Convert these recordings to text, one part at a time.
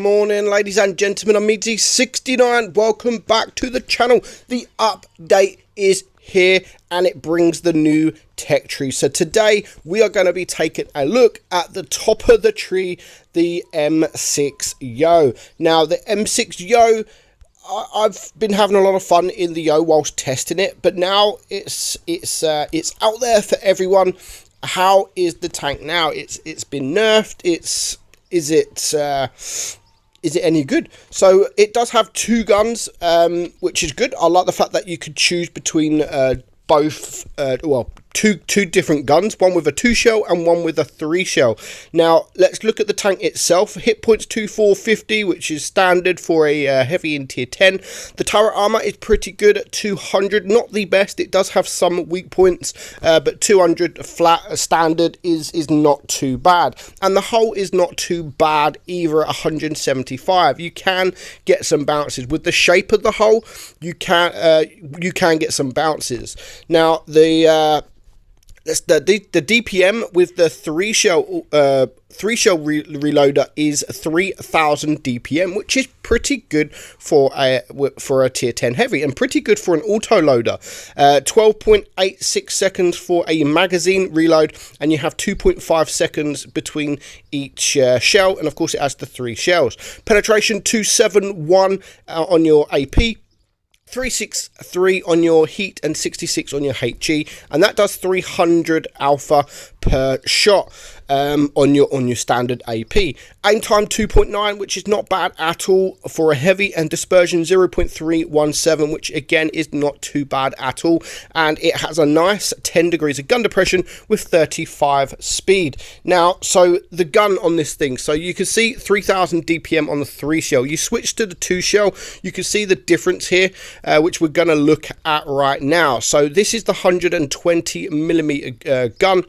morning, ladies and gentlemen. I'm meadsyreplays. Welcome back to the channel. The update is here and it brings the new tech tree. So today we are going to be taking a look at the top of the tree, the M6 Yo. Now the M6 Yo, I've been having a lot of fun in the Yo whilst testing it, but now it's out there for everyone. How is the tank now? It's been nerfed. Is it any good? So it does have two guns, which is good. I like the fact that you could choose between both, two different guns, one with a 2 shell and one with a 3 shell. Now let's look at the tank itself. Hit points 2450, which is standard for a heavy in tier 10. The turret armor is pretty good at 200, not the best. It does have some weak points, but 200 flat standard is not too bad, and the hull is not too bad either at 175. You can get some bounces with the shape of the hull. You can get some bounces. Now the DPM with the 3 shell reloader is 3000 DPM, which is pretty good for a tier 10 heavy and pretty good for an auto loader. 12.86 seconds for a magazine reload, and you have 2.5 seconds between each shell, and of course it has the 3 shells. Penetration 271 on your AP, 363 on your heat, and 66 on your HE, and that does 300 alpha per shot on your standard AP. Aim time 2.9, which is not bad at all for a heavy, and dispersion 0.317, which again is not too bad at all, and it has a nice 10 degrees of gun depression with 35 speed. Now, so the gun on this thing, so you can see 3000 DPM on the 3 shell. You switch to the 2 shell, you can see the difference here, which we're going to look at right now. So this is the 120mm gun.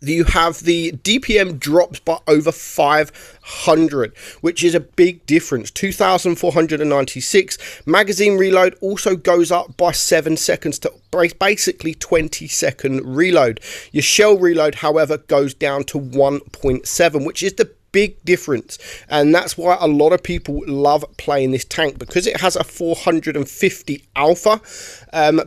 You have the DPM drops by over 500, which is a big difference. 2496. Magazine reload also goes up by 7 seconds to basically 20-second reload. Your shell reload, however, goes down to 1.7, which is the big difference, and that's why a lot of people love playing this tank, because it has a 450 alpha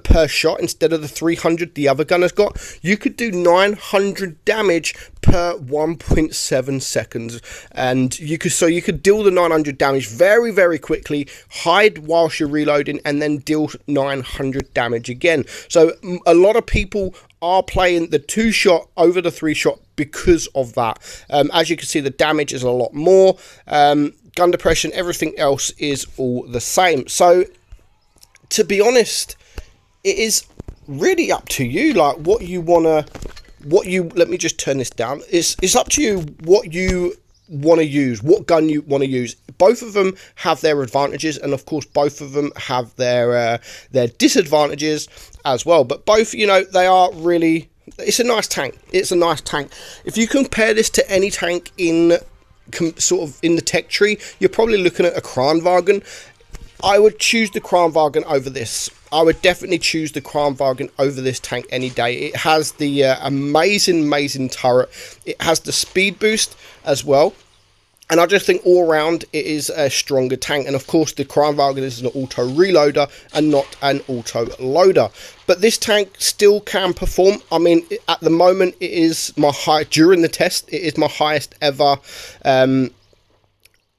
per shot instead of the 300 the other gun has got. You could do 900 damage per 1.7 seconds, and you could deal the 900 damage very quickly, hide whilst you're reloading, and then deal 900 damage again. So a lot of people are playing the 2 shot over the 3 shot because of that. As you can see, the damage is a lot more. Gun depression, everything else is all the same. So to be honest, it is really up to you, like let me just turn this down. It's up to you what you want to use, what gun you want to use. Both of them have their advantages, and of course both of them have their disadvantages as well, but both, you know, they are really, it's a nice tank. It's a nice tank. If you compare this to any tank in sort of in the tech tree, you're probably looking at a Kranwagen. I would choose the Kranwagen over this. I would definitely choose the Kranwagen over this tank any day. It has the amazing turret. It has the speed boost as well. And I just think all around it is a stronger tank. And of course the Kranwagen is an auto reloader and not an auto loader. But this tank still can perform. I mean, at the moment it is my during the test, it is my highest ever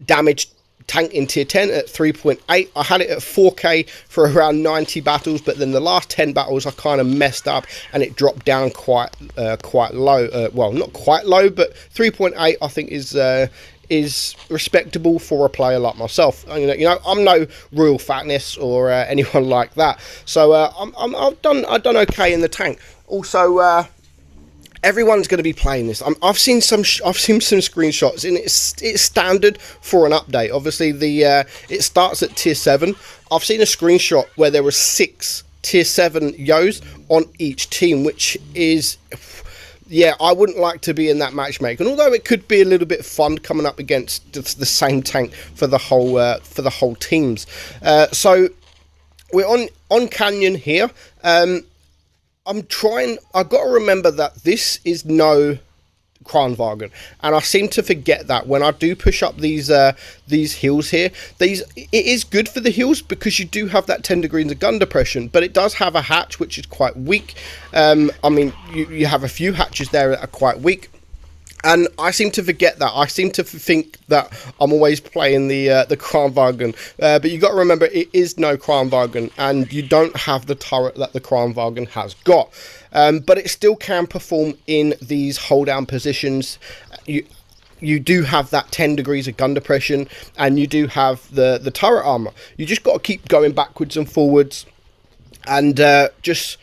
damage tank in tier 10 at 3.8. I had it at 4k for around 90 battles, but then the last 10 battles I kind of messed up and it dropped down quite low. Well, not quite low, but 3.8 I think is respectable for a player like myself. You know, I'm no Royal Fatness or anyone like that, so I've done okay in the tank. Also, everyone's going to be playing this. I've seen some screenshots, and it's standard for an update. Obviously, it starts at tier 7. I've seen a screenshot where there were 6 tier 7 Yos on each team, which is, yeah, I wouldn't like to be in that matchmaking. Although it could be a little bit fun coming up against the same tank for the whole teams. So we're on Canyon here. I've got to remember that this is no Kranvagn, and I seem to forget that when I do push up these hills here. It is good for the hills because you do have that 10 degrees of gun depression, but it does have a hatch which is quite weak. I mean, you have a few hatches there that are quite weak, and I seem to forget that. I seem to think that I'm always playing the Kranvagn, but you got to remember it is no Kranvagn, and you don't have the turret that the Kranvagn has got. But it still can perform in these hold down positions. You do have that 10 degrees of gun depression, and you do have the turret armor. You just got to keep going backwards and forwards, and just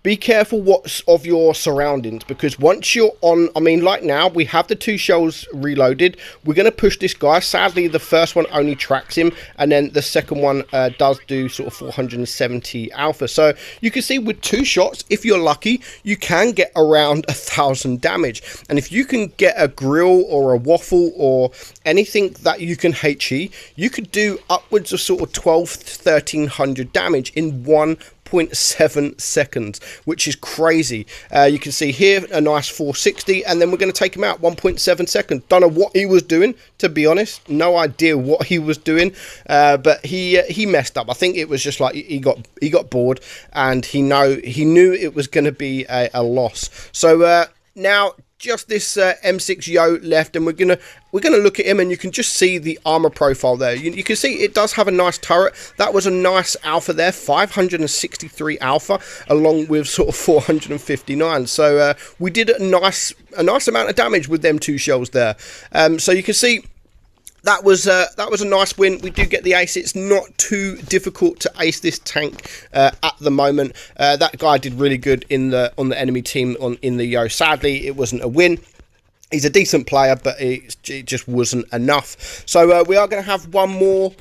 be careful what's of your surroundings, because once you're on, I mean, like now we have the 2 shells reloaded. We're going to push this guy. Sadly, the first one only tracks him, and then the second one does do sort of 470 alpha. So you can see with 2 shots, if you're lucky, you can get around 1,000 damage. And if you can get a grill or a waffle or anything that you can HE, you could do upwards of sort of 1,300 damage in 1.7 seconds, which is crazy. You can see here a nice 460, and then we're going to take him out 1.7 seconds. Don't know what he was doing, to be honest. No idea what he was doing, but he messed up. I think it was just like he got bored, and he knew it was going to be a loss. So now just this M6 Yo left, and we're gonna look at him, and you can just see the armor profile there. You can see it does have a nice turret. That was a nice alpha there, 563 alpha, along with sort of 459. So we did a nice amount of damage with them 2 shells there. So you can see that was a nice win. We do get the ace. It's not too difficult to ace this tank at the moment. That guy did really good on the enemy team in the Yo. Sadly, it wasn't a win. He's a decent player, but it just wasn't enough. So we are going to have one more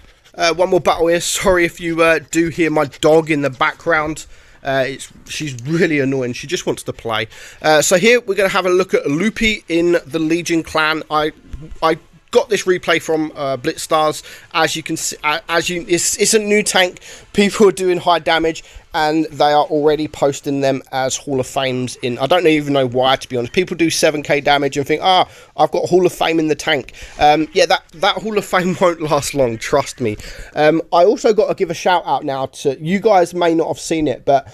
battle here. Sorry if you do hear my dog in the background. She's really annoying. She just wants to play. So here we're going to have a look at Loopy in the Legion clan. I got this replay from Blitzstars. As you can see, it's a new tank. People are doing high damage, and they are already posting them as Hall of Fames in. I don't even know why, to be honest. People do 7k damage and think, I've got Hall of Fame in the tank. Yeah, that Hall of Fame won't last long, trust me. I also got to give a shout out now to, you guys may not have seen it, but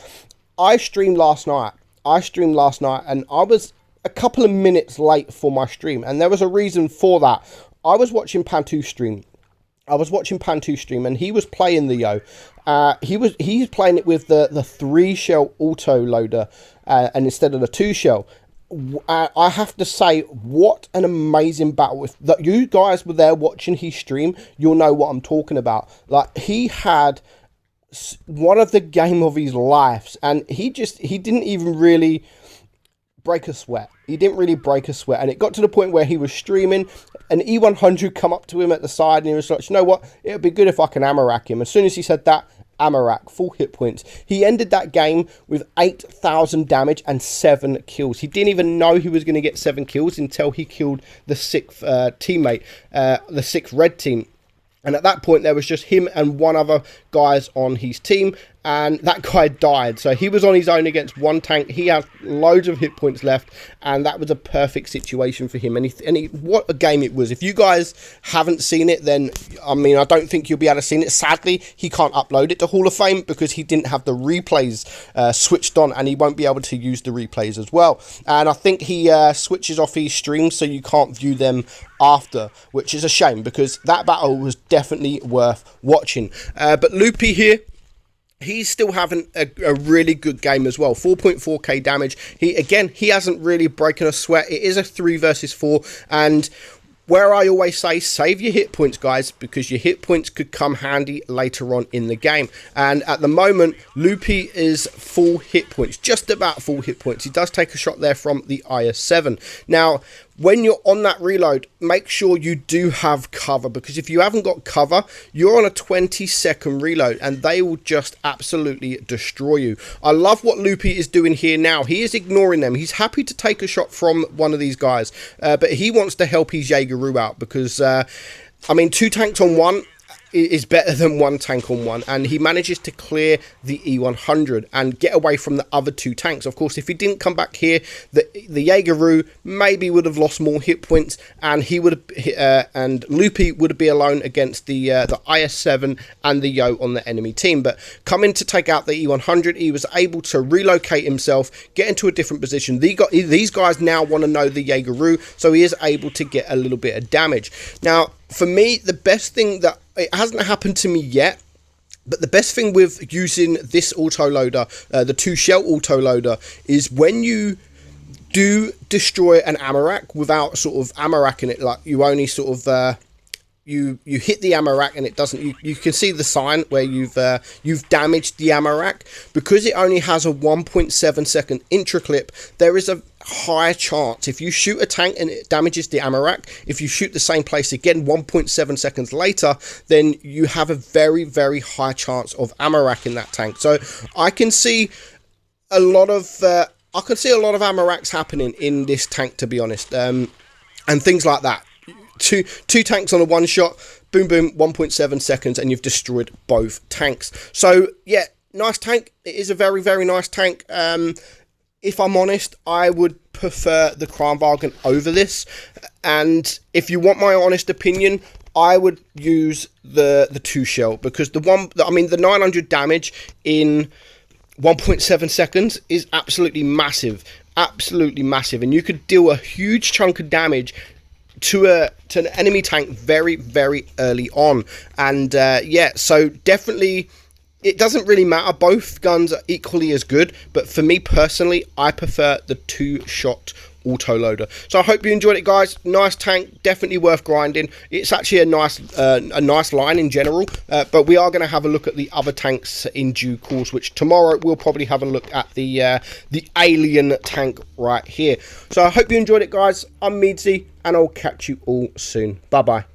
I streamed last night. And I was a couple of minutes late for my stream, and there was a reason for that. I was watching Pantu stream. And he was playing the Yo. He's playing it with the 3-shell auto loader, and instead of the 2-shell. I have to say, what an amazing battle. If that you guys were there watching his stream, you'll know what I'm talking about. Like, he had one of the game of his lives, and he didn't even really break a sweat. He didn't really break a sweat, and it got to the point where he was streaming, and E100 come up to him at the side, and he was like, you know what, it would be good if I can ammo rack him. As soon as he said that, ammo rack, full hit points. He ended that game with 8,000 damage and 7 kills. He didn't even know he was going to get 7 kills until he killed the 6th teammate, the 6th red team. And at that point, there was just him and one other guys on his team, and that guy died. So he was on his own against one tank. He had loads of hit points left, and that was a perfect situation for him. And what a game it was. If you guys haven't seen it, then, I mean, I don't think you'll be able to see it. Sadly, he can't upload it to Hall of Fame because he didn't have the replays switched on, and he won't be able to use the replays as well. And I think he switches off his streams so you can't view them after, which is a shame because that battle was definitely worth watching. But Loopy here, he's still having a really good game as well. 4.4k damage. He hasn't really broken a sweat. It is a 3 versus 4, and where I always say, save your hit points, guys, because your hit points could come handy later on in the game. And at the moment, Loopy is full hit points, just about full hit points. He does take a shot there from the IS-7. Now, when you're on that reload, make sure you do have cover, because if you haven't got cover, you're on a 20-second reload, and they will just absolutely destroy you. I love what Loopy is doing here now. He is ignoring them. He's happy to take a shot from one of these guys, but he wants to help his Jaegeru out because, I mean, 2 tanks on 1, is better than one tank on one, and he manages to clear the E100 and get away from the other two tanks. Of course, if he didn't come back here, the Jaegeru maybe would have lost more hit points, and he would have and Loopy would be alone against the IS-7 and the Yo on the enemy team. But coming to take out the E100, he was able to relocate himself, get into a different position. These guys now want to know the Jaegeru, so he is able to get a little bit of damage. Now, for me, the best thing that, it hasn't happened to me yet, but the best thing with using this autoloader, the 2-shell autoloader, is when you do destroy an ammo rack without sort of ammo racking it, like you only sort of you hit the ammo rack and it doesn't, you can see the sign where you've damaged the ammo rack. Because it only has a 1.7 second intra clip, there is a high chance, if you shoot a tank and it damages the ammo rack, if you shoot the same place again 1.7 seconds later, then you have a very, very high chance of ammo racking that tank. So I can see a lot of ammo racks happening in this tank, to be honest, and things like that. Two tanks on a one shot, boom boom, 1.7 seconds, and you've destroyed both tanks. So yeah, nice tank. It is a very, very nice tank. If I'm honest, I would prefer the Kranvagn over this, and if you want my honest opinion, I would use the 2-shell, because the 900 damage in 1.7 seconds is absolutely massive, and you could deal a huge chunk of damage to an enemy tank very, very early on. And yeah, so definitely, it doesn't really matter, both guns are equally as good, but for me personally, I prefer the 2-shot autoloader. So I hope you enjoyed it, guys. Nice tank, definitely worth grinding. It's actually a nice line in general, but we are going to have a look at the other tanks in due course, which tomorrow we'll probably have a look at the alien tank right here. So I hope you enjoyed it, guys. I'm Meadsy, and I'll catch you all soon. Bye bye.